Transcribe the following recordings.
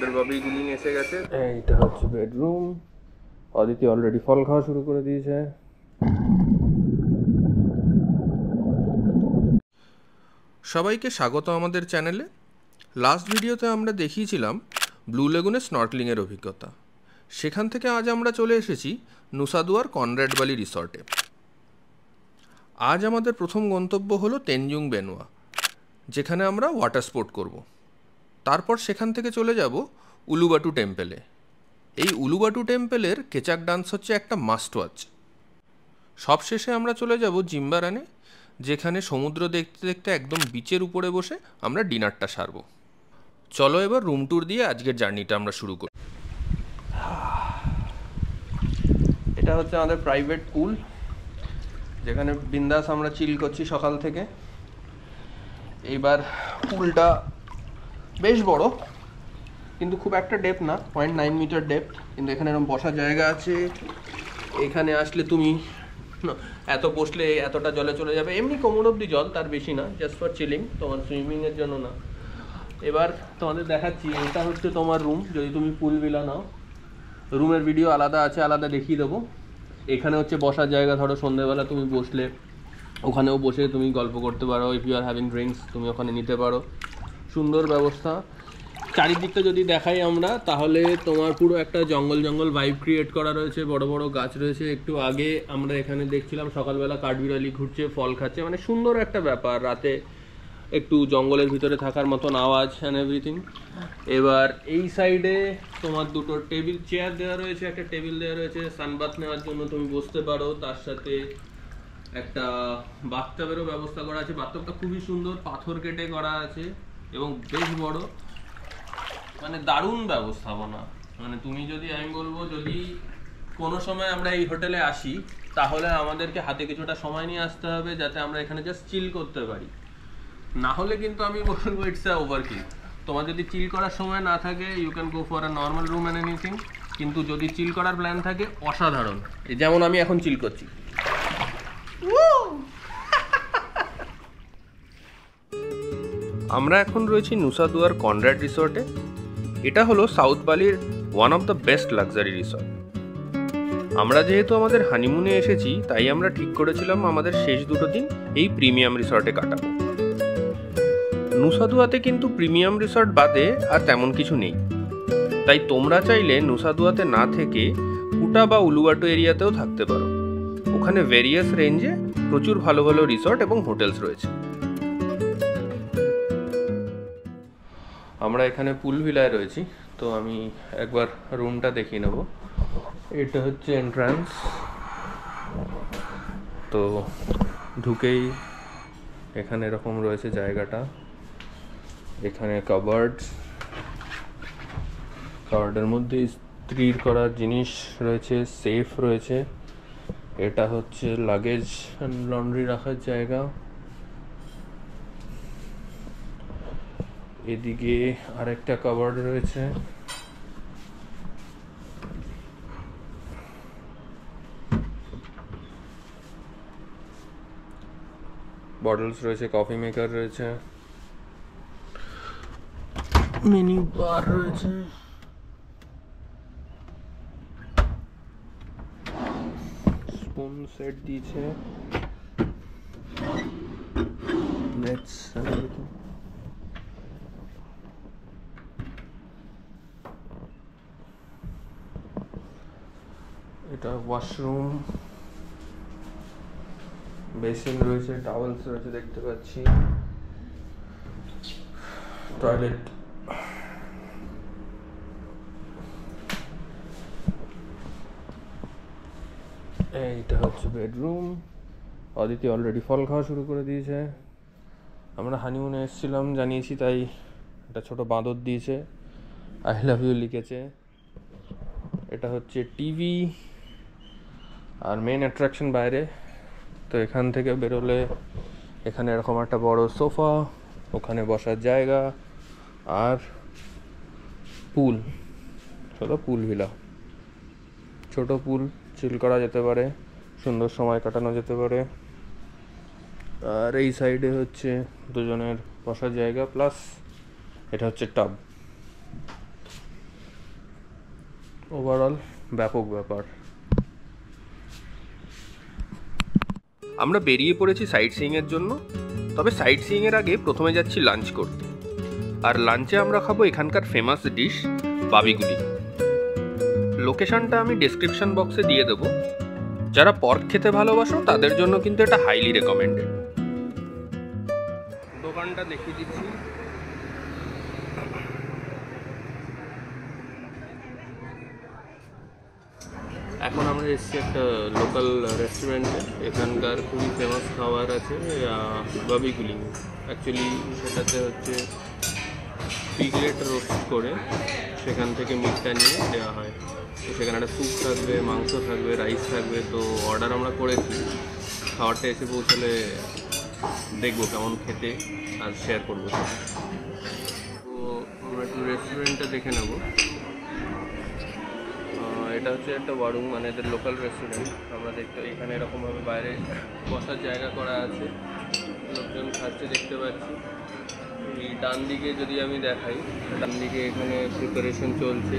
আমাদের ববি ঘুমিং এসে গেছে। এইটা হচ্ছে বেডরুম। অদিতি অলরেডি ফল খাওয়া শুরু করে দিয়েছে। সবাইকে স্বাগত আমাদের চ্যানেলে। লাস্ট ভিডিওতে আমরা দেখিয়েছিলাম ব্লু লেগুনে স্নর্কলিংয়ের অভিজ্ঞতা। সেখান থেকে আজ আমরা চলে এসেছি নুসা দুয়ার কনরাড ভ্যালি রিসর্টে। আজ আমাদের প্রথম গন্তব্য হলো তেনজুং বেনুয়া, যেখানে আমরা ওয়াটার স্পোর্ট করব। তারপর সেখান থেকে চলে যাব উলুবাটু টেম্পেলে। এই উলুবাটু টেম্পেলের কেচাক ডান্স হচ্ছে একটা মাস্ট ওয়াচ। সবশেষে আমরা চলে যাব জিম্বারানে, যেখানে সমুদ্র দেখতে দেখতে একদম বিচের উপরে বসে আমরা ডিনারটা সারব। চলো এবার রুম ট্যুর দিয়ে আজকের জার্নিটা আমরা শুরু করি। এটা হচ্ছে আমাদের প্রাইভেট পুল, যেখানে বিন্দাস আমরা চিল করছি সকাল থেকে। এইবার পুলটা বেশ বড়, কিন্তু খুব একটা ডেপথ না, 0.9 মিটার ডেপথ। কিন্তু এখানে এরকম বসার জায়গা আছে। এখানে আসলে তুমি এত বসলে এতটা জলে চলে যাবে। এমনি কোমর অব্দি জল, তার বেশি না, জাস্ট ফর চিলিং, তোমার সুইমিংয়ের জন্য না। এবার তোমাদের দেখাচ্ছি, এটা হচ্ছে তোমার রুম। যদি তুমি পুল ভিলা নাও, রুমের ভিডিও আলাদা আছে, আলাদা দেখিয়ে দেবো। এখানে হচ্ছে বসার জায়গা, ধরো সন্ধ্যেবেলা তুমি বসলে ওখানেও বসে তুমি গল্প করতে পারো। If you are having drinks তুমি ওখানে নিতে পারো। সুন্দর ব্যবস্থা। চারিদিকটা যদি দেখাই আমরা, তাহলে তোমার পুরো একটা জঙ্গল জঙ্গল ভাইব ক্রিয়েট করা রয়েছে। বড় বড় গাছ রয়েছে। একটু আগে আমরা এখানে দেখছিলাম সকালবেলা কাঠবিড়ালি ঘুরছে, ফল খাচ্ছে, মানে সুন্দর একটা ব্যাপার। রাতে একটু জঙ্গলের ভিতরে থাকার মতন আওয়াজ অ্যান্ড এভরিথিং। এবার এই সাইডে তোমার দুটো টেবিল চেয়ার দেওয়া রয়েছে, একটা টেবিল দেওয়া রয়েছে সানবাথ নেওয়ার জন্য, তুমি বসতে পারো। তার সাথে একটা বাথটাবেরও ব্যবস্থা করা আছে। বাথটাবটা খুবই সুন্দর, পাথর কেটে করা আছে এবং বেশ বড়, মানে দারুণ ব্যবস্থাপনা। মানে তুমি যদি, আমি বলবো, যদি কোনো সময় আমরা এই হোটেলে আসি, তাহলে আমাদেরকে হাতে কিছুটা সময় নিয়ে আসতে হবে, যাতে আমরা এখানে জাস্ট চিল করতে পারি। না হলে কিন্তু আমি বলবো ইটস আ ওভারকিল। তোমার যদি চিল করার সময় না থাকে, you can go for a normal room and anything. কিন্তু যদি চিল করার প্ল্যান থাকে, অসাধারণ। যেমন আমি এখন চিল করছি। আমরা এখন রয়েছি নুসা দুয়ার কনরাড রিসর্টে। এটা হলো সাউথ বালির one of the best luxury resort. আমরা যেহেতু আমাদের হানিমুনে এসেছি, তাই আমরা ঠিক করেছিলাম আমাদের শেষ দুটো দিন এই প্রিমিয়াম রিসর্টে কাটাবো। নুসা দুয়াতে কিন্তু প্রিমিয়াম রিসর্ট বাদে আর তেমন কিছু নেই। তাই তোমরা চাইলে নুসা দুয়াতে না থেকে কুটা বা উলুবাটু এরিয়াতেও থাকতে পারো। ওখানে ভেরিয়াস রেঞ্জে প্রচুর ভালো ভালো রিসর্ট এবং হোটেলস রয়েছে। আমরা এখানে পুল ভিলায় রয়েছি, তো আমি একবার রুমটা দেখিয়ে নেব। এটা হচ্ছে এন্ট্রান্স। তো ঢুকেই এখানে এরকম রয়েছে জায়গাটা। এখানে কাবার্ডের মধ্যে ইস্ত্রির করার জিনিস রয়েছে, সেফ রয়েছে। এটা হচ্ছে লাগেজ অ্যান্ড লন্ড্রি রাখার জায়গা। এদিকে আরেকটা কাবার্ড রয়েছে। বটলস রয়েছে, কফি মেকার রয়েছে, মিনি বার রয়েছে, স্পুন সেট দিয়েছে, নেটস and everything. এটা ওয়াশরুম, বেসিন রয়েছে, টাওয়েলস রয়েছে দেখতে পাচ্ছি, টয়লেট। এইটা হচ্ছে বেডরুম। অদিতি অলরেডি ফল খাওয়া শুরু করে দিয়েছে। আমরা হানিমুনে এসেছিলাম জানিয়েছি, তাই একটা ছোট বাঁদর দিয়েছে, আই লাভ ইউ লিখেছে। এটা হচ্ছে টিভি আর মেন অ্যাট্রাকশন বাইরে। তো এখান থেকে বেরোলে এখানে এরকম একটা বড় সোফা, ওখানে বসার জায়গা আর পুল। ছোটো পুল ভিলা, ছোট পুল, চিল করা যেতে পারে, সুন্দর সময় কাটানো যেতে পারে। আর এই সাইডে হচ্ছে দুজনের বসার জায়গা, প্লাস এটা হচ্ছে টাব। ওভারঅল ব্যাপক ব্যাপার। আমরা বেরিয়ে পড়েছি সাইট সিইংয়ের জন্য। তবে সাইট সিইংয়ের আগে প্রথমে যাচ্ছি লাঞ্চ করতে। আর লাঞ্চে আমরা খাবো এখানকার ফেমাস ডিশ বাবিগুলি। লোকেশনটা আমি ডেসক্রিপশন বক্সে দিয়ে দেবো। যারা পর্ক খেতে ভালোবাসো তাদের জন্য কিন্তু এটা হাইলি রেকমেন্ডেড। দোকানটা দেখিয়ে দিচ্ছি। এখন আমরা এসেছি একটা লোকাল রেস্টুরেন্টে। এখানকার খুবই ফেমাস খাবার আছে বাবিগুলি। অ্যাকচুয়ালি সেটাতে হচ্ছে পিগলেট রোস্ট করে সেখান থেকে মিটটা নিয়ে দেওয়া হয়। তো সেখানে একটা স্যুপ থাকবে, মাংস থাকবে, রাইস থাকবে। তো অর্ডার আমরা করেছি, খাবারটা এসে পৌঁছালে দেখবো কেমন খেতে আর শেয়ার করবো। তো আমরা একটু রেস্টুরেন্টটা দেখে নেবো। এটা হচ্ছে একটা ওয়ারুং, মানে এদের লোকাল রেস্টুরেন্ট। আমরা দেখতে এখানে এরকমভাবে বাইরে বসার জায়গা করা আছে, লোকজন খাচ্ছে দেখতে পাচ্ছি। এই ডান দিকে যদি আমি দেখাই, ডান দিকে এখানে প্রিপারেশন চলছে।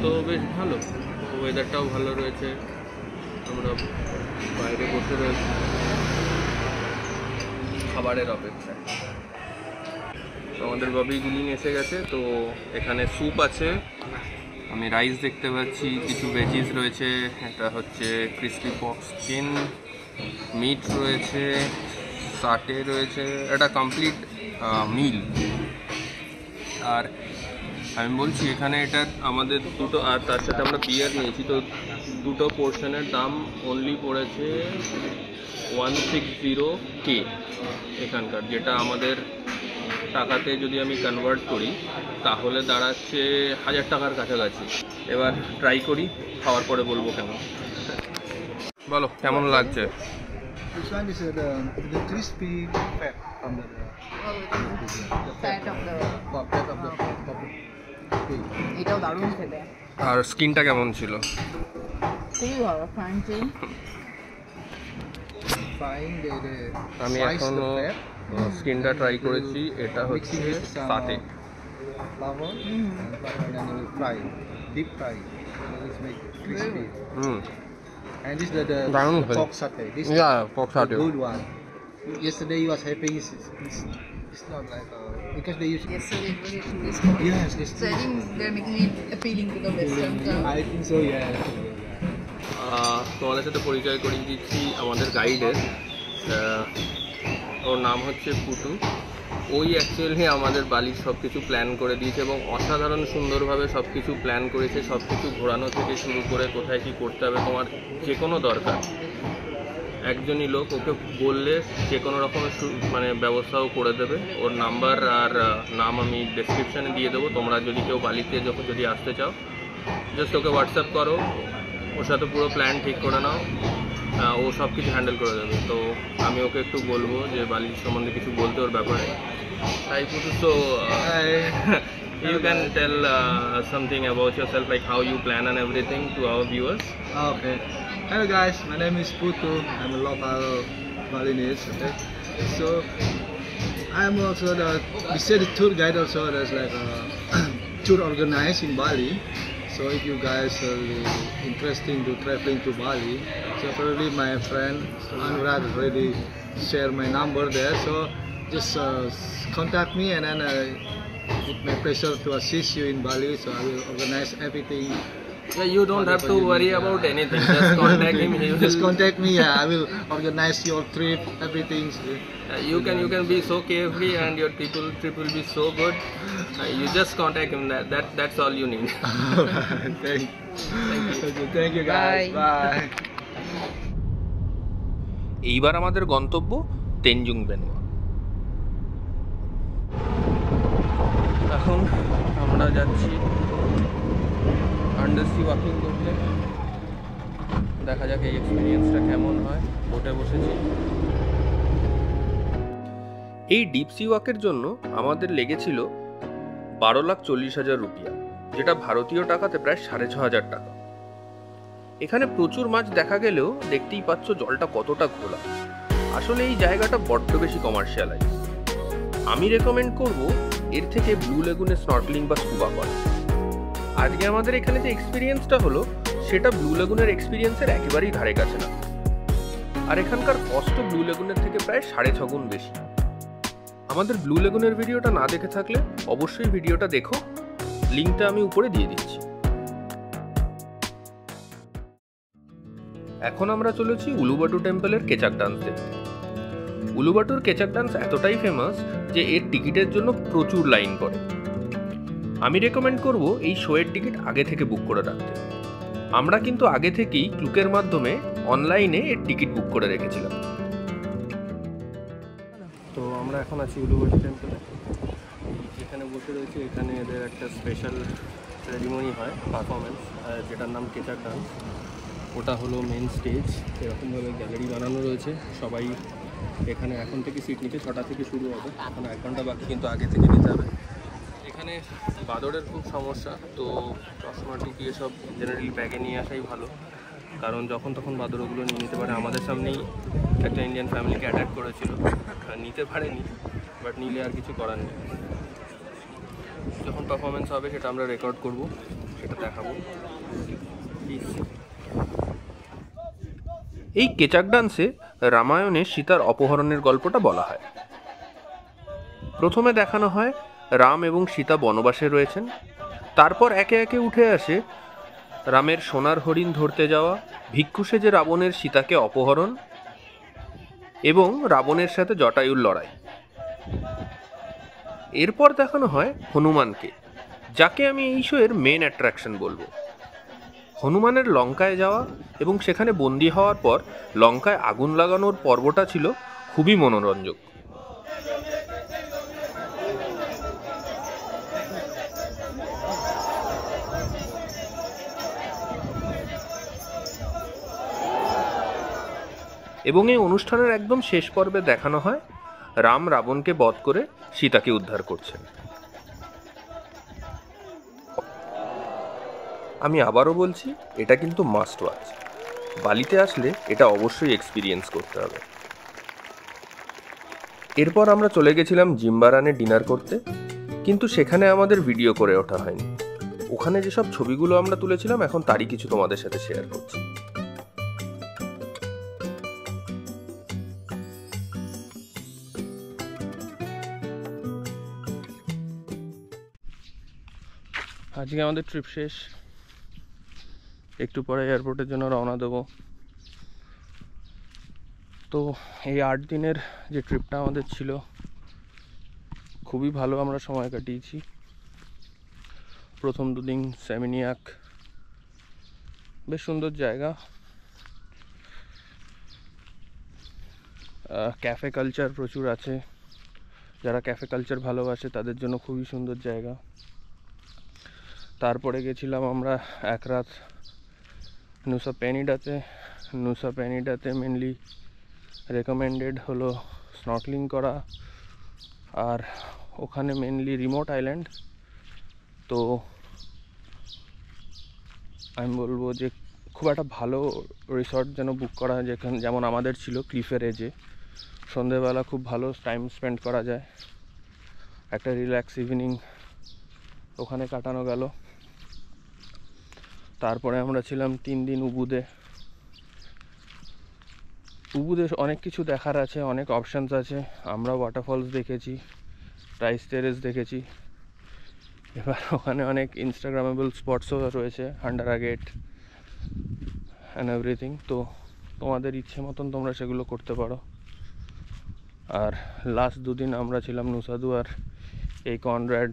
তো বেশ ভালো, ওয়েদারটাও ভালো রয়েছে। আমরা বাইরে বসে রয়েছি খাবারের অপেক্ষায়। তো আমাদের বাবিগুলি এসে গেছে। তো এখানে স্যুপ আছে, আমি রাইস দেখতে পাচ্ছি, কিছু ভেজিস রয়েছে। এটা হচ্ছে ক্রিসপি পর্ক স্কিন, মিট রয়েছে, সাটে রয়েছে। এটা কমপ্লিট মিল। আর আমি বলছি এখানে এটা আমাদের দুটো, আর তার সাথে আমরা বিয়ার নিয়েছি। তো দুটো পোর্শনের দাম অনলি পড়েছে 160K এখানকার, যেটা আমাদের টাকাতে যদি আমি কনভার্ট করি তাহলে দাঁড়াচ্ছে 1000 টাকার কাছাকাছি। এবার ট্রাই করি, খাওয়ার পরে বলবো কেমন। বলো কেমন লাগছে? This one is the crispy fat from the fat of the pig. এটাও দারুণ খেতে। আর স্কিনটা কেমন ছিল? খুবই ভালো, ক্রাঞ্চি। আমি এখনো স্কিনটা ট্রাই করেছি। এটা হচ্ছে সাটে। Flour and fry, deep fry. It's make crispy. And this is the pork satay. This is pork satay. the good one. Yesterday you was having it's not like because they use Yesterday it was this. yes So I think they're making it appealing to the Western crowd. I think so, yeah. তোমাদের সাথে পরিচয় করিয়ে দিচ্ছি আমাদের গাইডের। ওর নাম হচ্ছে পুটু। ওই অ্যাকচুয়ালি আমাদের বালির সব কিছু প্ল্যান করে দিয়েছে এবং অসাধারণ সুন্দরভাবে সব কিছু প্ল্যান করেছে। সব কিছু ঘোরানো থেকে শুরু করে কোথায় কী করতে হবে, তোমার যে কোনো দরকার একজনই লোক, ওকে বললে যে কোনো রকমের মানে ব্যবস্থাও করে দেবে। ওর নাম্বার আর নাম আমি ডেসক্রিপশানে দিয়ে দেবো। তোমরা যদি কেউ বালিতে যদি আসতে চাও জাস্ট ওকে হোয়াটসঅ্যাপ করো, ওর সাথে পুরো প্ল্যান ঠিক করে নাও, ও সব কিছু হ্যান্ডেল করে দেবে। তো আমি ওকে একটু বলবো যে বালির সম্বন্ধে কিছু বলতে ওর ব্যাপারে। তাই Putu, so you can tell something about yourself, like how you plan and everything to our viewers. Okay. Hello guys, my name is Putu. I'm a local Balinese. Okay. So I'm also the tour guide also. There's like a tour organized in Bali. So if you guys are interested to traveling to Bali, so probably my friend Anurag already share my number there. So just contact me and then it's my pleasure to assist you in Bali. So I will organize everything. Yeah, you don't have to worry about anything. Just contact him. He will... Just contact me. Yeah, I will organize your trip, everything. You can be so carefree and your trip will be so good. You just contact him. That's all you need. Alright, thank you guys. Bye. এইবার আমাদের গন্তব্য তেনজুং বেনুয়া। এখন আমরা যাচ্ছি undersea walking করতে। দেখা যাক এই এক্সপিরিয়েন্সটা কেমন হয়। বোটে বসেছি। এই ডিপ সি ওয়াকের জন্য আমাদের লেগেছিল 12,40,000 রুপিয়া, যেটা ভারতীয় টাকাতে প্রায় 6,500 টাকা। এখানে প্রচুর মাছ দেখা গেলেও দেখতেই পাচ্ছ জলটা কতটা ঘোলা। আসলে এই জায়গাটা বড্ড বেশি কমার্শিয়ালাইজ। আমি রেকমেন্ড করব এর থেকে ব্লু লেগুনে স্নর্কেলিং বা স্কুবা করা। আজকে আমাদের এখানে যে এক্সপিরিয়েন্সটা হলো সেটা ব্লু লেগুনের এক্সপিরিয়েন্সের একেবারেই ধারে কাছে না। আর এখানকার কষ্ট ব্লু লেগুনের থেকে প্রায় 6.5 গুণ বেশি। আমাদের ব্লু লেগুনের ভিডিওটা না দেখে থাকলে অবশ্যই ভিডিওটা দেখো, লিঙ্কটা আমি উপরে দিয়ে দিচ্ছি। এখন আমরা চলেছি উলুবাটু টেম্পলের কেচাক ডান্স দেখতে। উলুবাটুর কেচাক ডান্স এতটাই ফেমাস যে এর টিকিটের জন্য প্রচুর লাইন পড়ে। আমি রেকমেন্ড করব এই শোয়ের টিকিট আগে থেকে বুক করে রাখতে। আমরা কিন্তু আগে থেকেই ক্লুকের মাধ্যমে অনলাইনে এর টিকিট বুক করে রেখেছিলাম। তো আমরা এখন আছি উলুবাটু টেম্পলে। যেখানে বসে রয়েছে এখানে এদের একটা স্পেশাল সেরেমনি হয়, পারফরমেন্স, যেটার নাম কেচাক ডান্স। ওটা হলো মেন স্টেজ। এরকমভাবে গ্যালারি বানানো রয়েছে। সবাই এখানে এখন থেকে সিট নিতে 6টা থেকে শুরু হবে। এখন 1 ঘন্টা বাকি, কিন্তু আগে থেকে নিতে হবে। এখানে বাদরের খুব সমস্যা, তো চশমা টুপি এসব জেনারেলি ব্যাগে নিয়ে আসাই ভালো, কারণ যখন তখন বাদর ওগুলো নিয়ে নিতে পারে। আমাদের সামনেই একটা ইন্ডিয়ান ফ্যামিলিকে অ্যাটাক করেছিল, নিতে পারেনি, বাট নিলে আর কিছু করার নেই। যখন পারফরমেন্স হবে সেটা আমরা রেকর্ড করব, সেটা দেখাবো প্লিজ। এই কেচাক ডান্সে রামায়ণে সীতার অপহরণের গল্পটা বলা হয়। প্রথমে দেখানো হয় রাম এবং সীতা বনবাসে রয়েছেন। তারপর একে একে উঠে আসে রামের সোনার হরিণ ধরতে যাওয়া, ভিক্ষু সেজে রাবণের সীতাকে অপহরণ এবং রাবণের সাথে জটায়ুর লড়াই। এরপর দেখানো হয় হনুমানকে, যাকে আমি এই শোয়ের মেন অ্যাট্রাকশন বলবো। হনুমানের লঙ্কায় যাওয়া এবং সেখানে বন্দী হওয়ার পর লঙ্কায় আগুন লাগানোর পর্বটা ছিল খুবই মনোরঞ্জক। এবং এই অনুষ্ঠানের একদম শেষ পর্বে দেখানো হয় রাম রাবণকে বধ করে সীতাকে উদ্ধার করছেন। আমি আবারও বলছি, এটা কিন্তু মাস্ট ওয়াচ। বালিতে আসলে এটা অবশ্যই এক্সপিরিয়েন্স করতে হবে। এরপর আমরা চলে গেছিলাম জিম্বারানে ডিনার করতে, কিন্তু সেখানে আমাদের ভিডিও করে ওঠা হয়নি। ওখানে যেসব ছবিগুলো আমরা তুলেছিলাম এখন তারই কিছু তোমাদের সাথে শেয়ার করছি। আজকে আমাদের ট্রিপ শেষ, একটু পরে এয়ারপোর্টের জন্য রওনা দেবো। তো এই 8 দিনের যে ট্রিপটা আমাদের ছিল খুবই ভালো, আমরা সময় কাটিয়েছি। প্রথম 2 দিন সেমিনিয়াক, বেশ সুন্দর জায়গা। ক্যাফে কালচার প্রচুর আছে, যারা ক্যাফে কালচার ভালোবাসে তাদের জন্য খুবই সুন্দর জায়গা। তারপরে গেছিলাম আমরা 1 রাত নুসা পেনিডাতে। নুসা পেনিডাতে মেনলি রেকমেন্ডেড হলো স্নর্কলিং করা, আর ওখানে মেনলি রিমোট আইল্যান্ড। তো আমি বলবো যে খুব একটা ভালো রিসর্ট যেন বুক করা, যেমন আমাদের ছিল ক্লিফের এজে। সন্ধেবেলা খুব ভালো টাইম স্পেন্ড করা যায়, একটা রিল্যাক্স ইভিনিং ওখানে কাটানো গেল। তারপরে আমরা ছিলাম 3 দিন উবুদে। উবুদে অনেক কিছু দেখার আছে, অনেক অপশানস আছে। আমরা ওয়াটারফলস দেখেছি, রাইস টেরেস দেখেছি। এবার ওখানে অনেক ইনস্টাগ্রামেবল স্পটসও রয়েছে, হান্ডারা গেট অ্যান্ড এভরিথিং। তো তোমাদের ইচ্ছে মতন তোমরা সেগুলো করতে পারো। আর লাস্ট 2 দিন আমরা ছিলাম নুসাদু আর এই কনরাড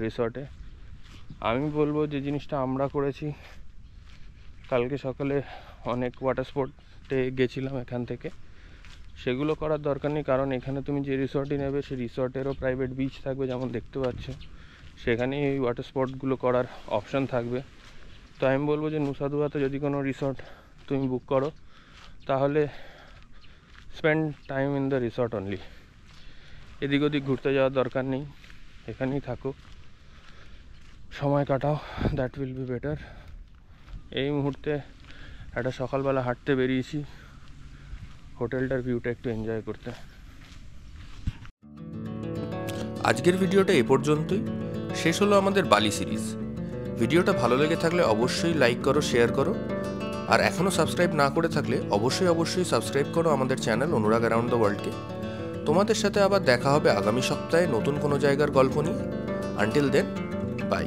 রিসর্টে। আমি বলবো যে জিনিসটা আমরা করেছি, কালকে সকালে অনেক ওয়াটার স্পোর্টে গেছিলাম এখান থেকে, সেগুলো করার দরকার নেই, কারণ এখানে তুমি যে রিসর্টই নেবে সেই রিসর্টেরও প্রাইভেট বিচ থাকবে, যেমন দেখতে পাচ্ছ। সেখানে এই ওয়াটার স্পোর্টগুলো করার অপশান থাকবে। তো আমি বলবো যে নুসাদুয়াতে যদি কোনো রিসর্ট তুমি বুক করো তাহলে spend time in the resort only. এদিক ওদিক ঘুরতে যাওয়ার দরকার নেই, এখানেই থাকো, সময় কাটাও, দ্যাট উইল বি বেটার। এই মুহূর্তে একটা সকালবেলা হাঁটতে বেরিয়েছি হোটেলটার ভিউটা একটু এনজয় করতে। আজকের ভিডিওটা এ পর্যন্তই। শেষ হলো আমাদের বালি সিরিজ। ভিডিওটা ভালো লেগে থাকলে অবশ্যই লাইক করো, শেয়ার করো, আর এখনও সাবস্ক্রাইব না করে থাকলে অবশ্যই সাবস্ক্রাইব করো আমাদের চ্যানেল অনুরাগ অ্যারাউন্ড দ্য ওয়ার্ল্ডকে। তোমাদের সাথে আবার দেখা হবে আগামী সপ্তাহে নতুন কোনো জায়গার গল্প নিয়ে। Until then, by.